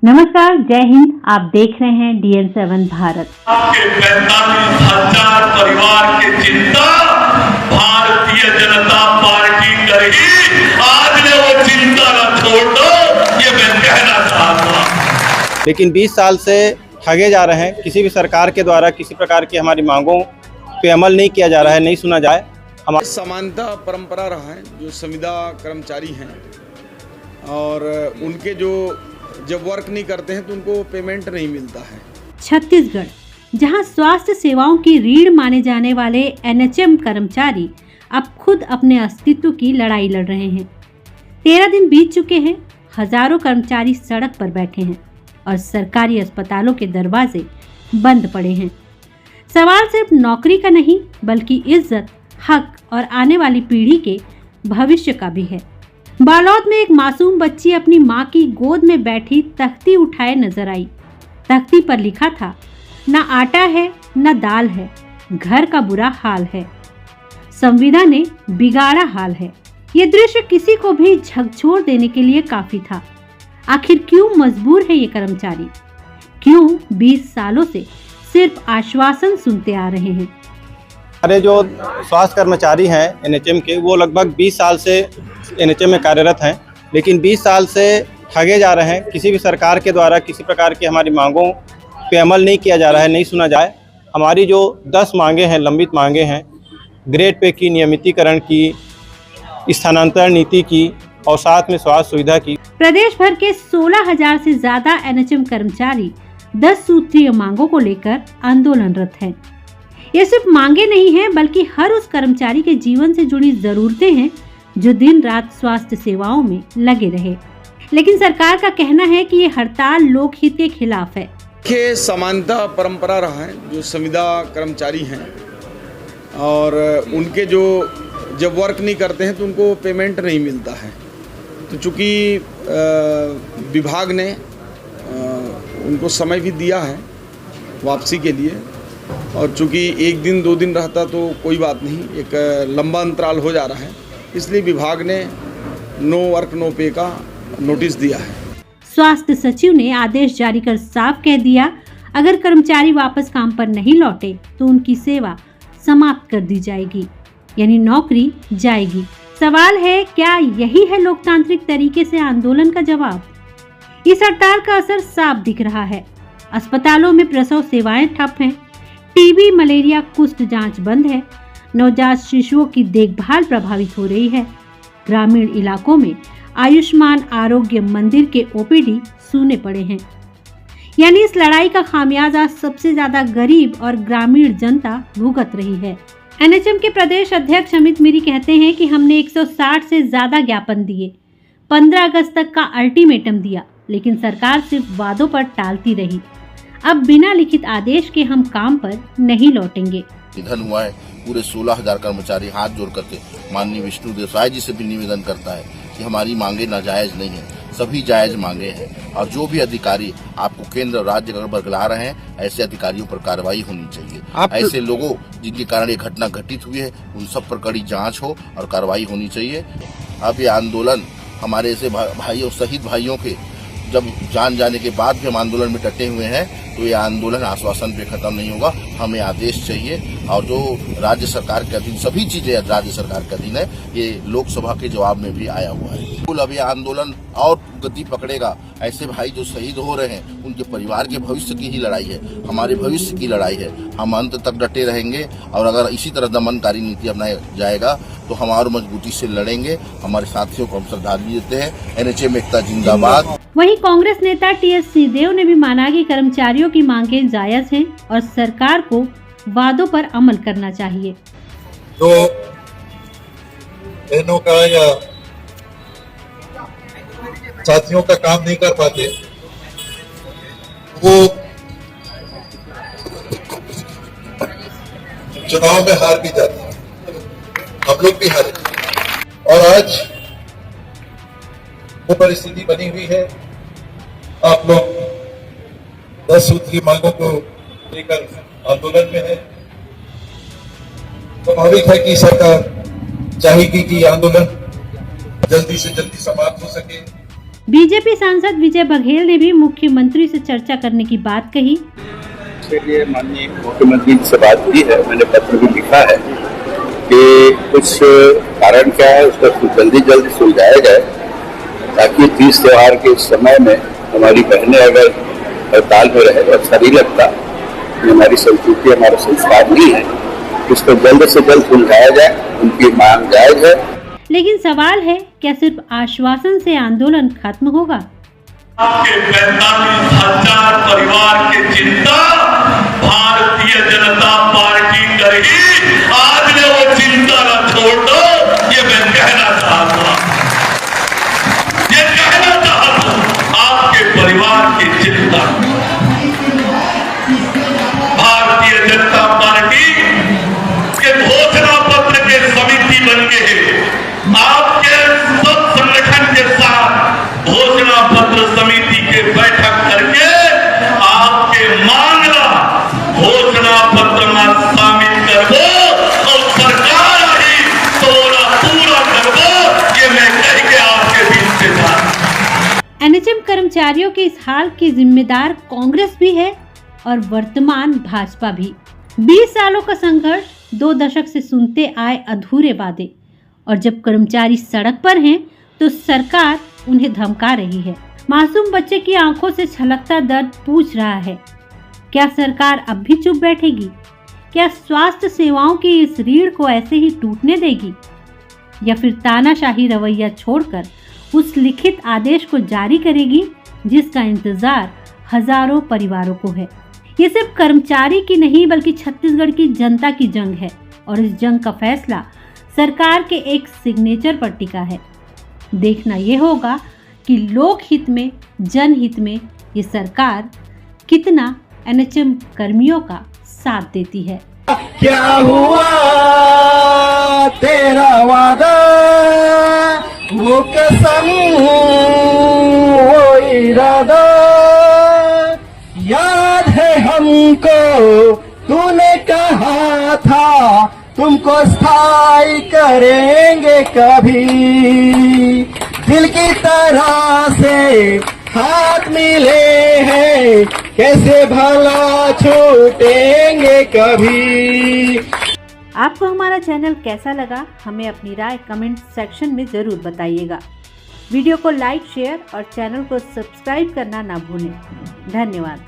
नमस्कार, जय हिंद। आप देख रहे हैं DN7 भारत। आपके 45,000 परिवार की चिंता भारतीय जनता पार्टी करेगी। आज ने वो चिंता न छोड़ दो, ये मैं कहना चाहता हूँ। लेकिन 20 साल से ठगे जा रहे हैं। किसी भी सरकार के द्वारा किसी प्रकार की हमारी मांगों पे अमल नहीं किया जा रहा है, नहीं सुना जाए। हमारा समानता परंपरा रहा है। जो संविदा कर्मचारी हैं और उनके जो जब वर्क नहीं करते हैं तो उनको पेमेंट नहीं मिलता है। छत्तीसगढ़, जहां स्वास्थ्य सेवाओं की रीढ़ माने जाने वाले NHM कर्मचारी अब खुद अपने अस्तित्व की लड़ाई लड़ रहे हैं। 13 दिन बीत चुके हैं। हजारों कर्मचारी सड़क पर बैठे हैं और सरकारी अस्पतालों के दरवाजे बंद पड़े हैं। सवाल सिर्फ नौकरी का नहीं, बल्कि इज्जत, हक और आने वाली पीढ़ी के भविष्य का भी है। बालोद में एक मासूम बच्ची अपनी मां की गोद में बैठी तख्ती उठाए नजर आई। तख्ती पर लिखा था, न आटा है न दाल है, घर का बुरा हाल है, संविदा ने बिगाड़ा हाल है। ये दृश्य किसी को भी झकझोर देने के लिए काफी था। आखिर क्यों मजबूर है ये कर्मचारी? क्यों 20 सालों से सिर्फ आश्वासन सुनते आ रहे हैं? हमारे जो स्वास्थ्य कर्मचारी हैं NHM के, वो लगभग 20 साल से NHM में कार्यरत हैं। लेकिन 20 साल से ठगे जा रहे हैं। किसी भी सरकार के द्वारा किसी प्रकार की हमारी मांगों पे अमल नहीं किया जा रहा है, नहीं सुना जाए। हमारी जो 10 मांगे हैं, लंबित मांगे हैं, ग्रेड पे की, नियमितीकरण की, स्थानांतरण नीति की और साथ में स्वास्थ्य सुविधा की। प्रदेश भर के 16,000 से ज्यादा NHM कर्मचारी 10 सूत्रीय मांगों को लेकर आंदोलनरत हैं। ये सिर्फ मांगे नहीं हैं, बल्कि हर उस कर्मचारी के जीवन से जुड़ी जरूरतें हैं जो दिन रात स्वास्थ्य सेवाओं में लगे रहे। लेकिन सरकार का कहना है कि ये हड़ताल लोकहित के खिलाफ है। देखिए, समानता परंपरा रहा है। जो संविदा कर्मचारी हैं और उनके जो जब वर्क नहीं करते हैं तो उनको पेमेंट नहीं मिलता है। तो चूँकि विभाग ने उनको समय भी दिया है वापसी के लिए, और चूँकि 1 दिन 2 दिन रहता तो कोई बात नहीं, एक लंबा अंतराल हो जा रहा है, इसलिए विभाग ने नो वर्क नो पे का नोटिस दिया है। स्वास्थ्य सचिव ने आदेश जारी कर साफ कह दिया, अगर कर्मचारी वापस काम पर नहीं लौटे तो उनकी सेवा समाप्त कर दी जाएगी, यानी नौकरी जाएगी। सवाल है, क्या यही है लोकतांत्रिक तरीके से आंदोलन का जवाब? इस हड़ताल का असर साफ दिख रहा है। अस्पतालों में प्रसव सेवाएं ठप हैं, टीबी, मलेरिया, कुष्ठ जांच बंद है, नवजात शिशुओं की देखभाल प्रभावित हो रही है। ग्रामीण इलाकों में आयुष्मान आरोग्य मंदिर के OPD सूने पड़े हैं। यानी इस लड़ाई का खामियाजा सबसे ज्यादा गरीब और ग्रामीण जनता भुगत रही है। NHM के प्रदेश अध्यक्ष अमित मीरी कहते हैं कि हमने 160 से ज्यादा ज्ञापन दिए, 15 अगस्त तक का अल्टीमेटम दिया, लेकिन सरकार सिर्फ वादों पर टालती रही। अब बिना लिखित आदेश के हम काम पर नहीं लौटेंगे। निधन हुआ है। पूरे 16,000 कर्मचारी हाथ जोड़ करके माननीय विष्णु देव साय जी से भी निवेदन करता है कि हमारी मांगे नाजायज नहीं है, सभी जायज मांगे हैं। और जो भी अधिकारी आपको केंद्र और राज्य पर बरगला रहे हैं, ऐसे अधिकारियों पर कार्रवाई होनी चाहिए। ऐसे लोगों जिनके कारण ये घटना घटित हुई है, उन सब पर कड़ी जांच हो और कार्रवाई होनी चाहिए। अब ये आंदोलन हमारे ऐसे भाइयों, शहीद भाइयों के जब जान जाने के बाद भी हम आंदोलन में डटे हुए हैं, तो ये आंदोलन आश्वासन पे खत्म नहीं होगा। हमें आदेश चाहिए, और जो राज्य सरकार के अधीन सभी चीजें राज्य सरकार के अधीन है, ये लोकसभा के जवाब में भी आया हुआ है। अब ये आंदोलन और गति पकड़ेगा। ऐसे भाई जो शहीद हो रहे हैं, उनके परिवार के भविष्य की ही लड़ाई है, हमारे भविष्य की लड़ाई है। हम अंत तक डटे रहेंगे, और अगर इसी तरह दमनकारी नीति अपनाया जाएगा तो हम और मजबूती से लड़ेंगे। हमारे साथियों को हम श्रद्धांजलि देते हैं। NHM एकता जिंदाबाद। वहीं कांग्रेस नेता TS सिंहदेव ने भी माना कि कर्मचारियों की मांगें जायज हैं और सरकार को वादों पर अमल करना चाहिए। जो बहनों का या साथियों का काम नहीं कर पाते, वो चुनाव में हार भी जाते हैं। हम लोग भी हारे, और आज वो परिस्थिति बनी हुई है। आप लोग 10 सूत्री मांगों को लेकर आंदोलन में है। स्वाभाविक है कि सरकार चाहेगी कि आंदोलन जल्दी से जल्दी समाप्त हो सके। बीजेपी सांसद विजय बघेल ने भी मुख्यमंत्री से चर्चा करने की बात कही। इसके लिए माननीय मुख्यमंत्री से बात की है, मैंने पत्र भी लिखा है कि कुछ कारण क्या है उसका जल्दी सुलझाया जाए, ताकि तीज त्योहार के समय में हमारी बहनें अगर हड़ताल में रहे तो अच्छा नहीं लगता। ये हमारी संस्कृति, हमारा संस्कार नहीं है, इसको जल्द से जल्द सुलझाया जाए, उनकी मांग जायज है। लेकिन सवाल है, क्या सिर्फ आश्वासन से आंदोलन खत्म होगा? आपके 45,000 परिवार की चिंता भारतीय जनता पार्टी करेगी। आज ने वो चिंता न छोड़ दो, ये मैं कहना चाहता हूं। आपके परिवार की चिंता भारतीय जनता पार्टी के घोषणा पत्र के समिति बन गए। आपके सब संगठन के साथ घोषणा पत्र समिति के बैठक करके आपके मांगना घोषणा पत्र में शामिल कर दो और सरकार ही तो पूरा कर दो, ये मैं कह के आपके बीच से जा। एनएचएम कर्मचारियों के इस हाल की जिम्मेदार कांग्रेस भी है और वर्तमान भाजपा भी। 20 सालों का संघर्ष, 2 दशक से सुनते आए अधूरे वादे, और जब कर्मचारी सड़क पर हैं तो सरकार उन्हें धमका रही है। मासूम बच्चे की आंखों से छलकता दर्द पूछ रहा है, क्या सरकार अब भी चुप बैठेगी? क्या स्वास्थ्य सेवाओं की इस रीढ़ को ऐसे ही टूटने देगी, या फिर तानाशाही रवैया छोड़कर उस लिखित आदेश को जारी करेगी जिसका इंतजार हजारों परिवारों को है? ये सिर्फ कर्मचारी की नहीं बल्कि छत्तीसगढ़ की जनता की जंग है, और इस जंग का फैसला सरकार के एक सिग्नेचर पर टिका है। देखना यह होगा कि लोक हित में, जनहित में ये सरकार कितना एनएचएम कर्मियों का साथ देती है। क्या हुआ तेरा वादा, वो कसम वो इरादा, याद है हमको तूने कहा था तुमको स्थायी करेंगे कभी, दिल की तरह से हाथ मिले हैं कैसे भला छूटेंगे कभी। आपको हमारा चैनल कैसा लगा, हमें अपनी राय कमेंट सेक्शन में जरूर बताइएगा। वीडियो को लाइक, शेयर और चैनल को सब्सक्राइब करना ना भूलें। धन्यवाद।